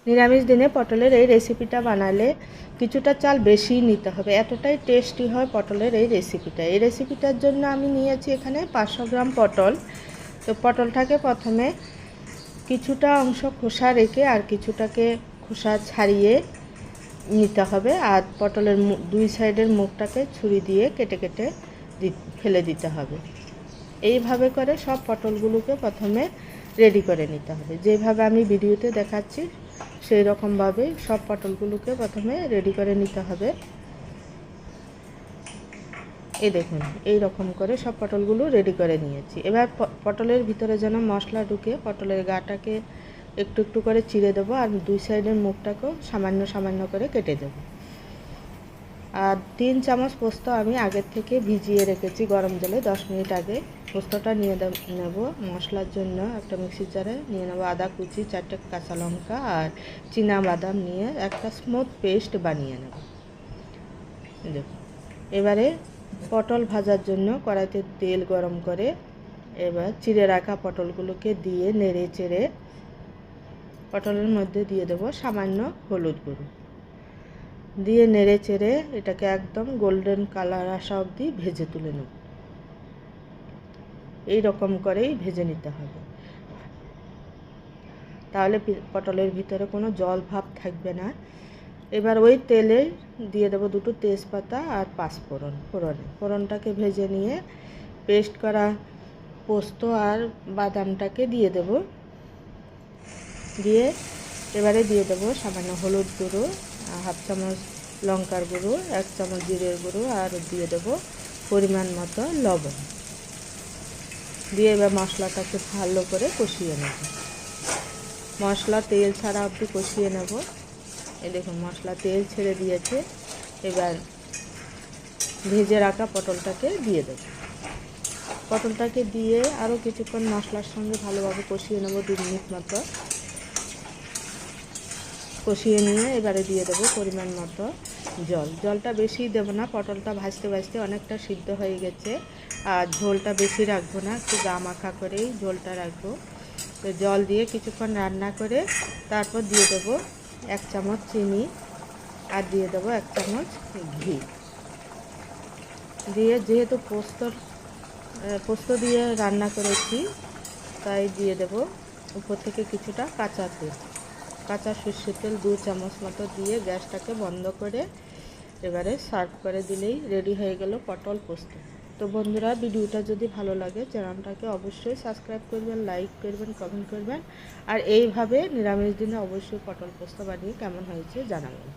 নিরামিষ দিনে পটলের এই রেসিপিটা বানালে কিছুটা চাল বেশি নিতে হবে, এতটাই টেস্টি হয় পটলের এই রেসিপিটা। এই রেসিপিটার জন্য আমি নিয়েছি এখানে 500 গ্রাম পটল। তো পটলটাকে প্রথমে কিছুটা অংশ খোসা রেখে আর কিছুটাকে খোসা ছাড়িয়ে নিতে হবে, আর পটলের দুই সাইডের মুখটাকে ছুরি দিয়ে কেটে কেটে ফেলে দিতে হবে। এইভাবে করে সব পটলগুলোকে প্রথমে রেডি করে নিতে হবে, যেভাবে আমি ভিডিওতে দেখাচ্ছি সেই রকমভাবে সব পটলগুলোকে প্রথমে রেডি করে নিতে হবে। এই দেখুন, এই রকম করে সব পটলগুলো রেডি করে নিয়েছি। এবার পটলের ভিতরে যেন মশলা ঢুকে পটলের গাটাকে একটু একটু করে চিড়ে দেবো, আর দুই সাইডের মুখটাকেও সামান্য সামান্য করে কেটে দেবো। আর 3 চামচ পোস্ত আমি আগের থেকে ভিজিয়ে রেখেছি গরম জলে 10 মিনিট আগে। পোস্তটা নিয়ে নেব মশলার জন্য। একটা মিক্সির জারে নিয়ে নেব আদা কুচি, 4টে কাঁচা লঙ্কা আর চীনা বাদাম নিয়ে একটা স্মুথ পেস্ট বানিয়ে নেব। দেখুন, এবারে পটল ভাজার জন্য কড়াইতে তেল গরম করে এবার চিড়ে রাখা পটলগুলোকে দিয়ে নেড়ে চেড়ে পটলের মধ্যে দিয়ে দেবো সামান্য হলুদ গুঁড়ো, দিয়ে নেড়ে চেড়ে এটাকে একদম গোল্ডেন কালার আসা অবধি ভেজে তুলে নেব। এই রকম করেই ভেজে নিতে হবে, তাহলে পটলের ভিতরে কোনো জল ভাব থাকবে না। এবার ওই তেলে দিয়ে দেবো 2টো তেজপাতা আর 5 ফোড়নটাকে ভেজে নিয়ে পেস্ট করা পোস্ত আর বাদামটাকে দিয়ে দেব। দিয়ে এবারে দিয়ে দেবো সামান্য হলুদ গুঁড়ো, 1/2 চামচ লঙ্কার গুঁড়ো, 1 চামচ জিরের গুঁড়ো, আর দিয়ে দেবো পরিমাণ মতো লবণ। দিয়ে এবার মশলাটাকে ভালো করে কষিয়ে নেব। মশলা তেল ছাড়া অবধি কষিয়ে নেব। এই দেখুন, মশলা তেল ছেড়ে দিয়েছে। এবার ভেজে রাখা পটলটাকে দিয়ে দেব। পটলটাকে দিয়ে আরও কিছুক্ষণ মশলার সঙ্গে ভালোভাবে কষিয়ে নেব, 2 মিনিট মতো কষিয়ে নিয়ে এবারে দিয়ে দেবো পরিমাণ মতো জল। জলটা বেশি দেবো না, পটলটা ভাজতে ভাজতে অনেকটা সিদ্ধ হয়ে গেছে, আর ঝোলটা বেশি রাখবো না, একটু গা মাখা করেই ঝোলটা রাখবো। তো জল দিয়ে কিছুক্ষণ রান্না করে তারপর দিয়ে দেবো 1 চামচ চিনি, আর দিয়ে দেবো 1 চামচ ঘি। দিয়ে যেহেতু পোস্ত দিয়ে রান্না করেছি তাই দিয়ে দেবো উপর থেকে কিছুটা কাঁচা সর্ষের তেল 2 চামচ মতো দিয়ে গ্যাসটাকে বন্ধ করে এবারে সার্ভ করে দিলেই রেডি হয়ে গেল পটল পোস্ত। তো বন্ধুরা, ভিডিওটা যদি ভালো লাগে চ্যানেলটাকে অবশ্যই সাবস্ক্রাইব করবেন, লাইক করবেন, কমেন্ট করবেন, আর এইভাবে নিরামিষ দিনে অবশ্যই পটল পোস্ত বানিয়ে কেমন হয়েছে জানাবেন।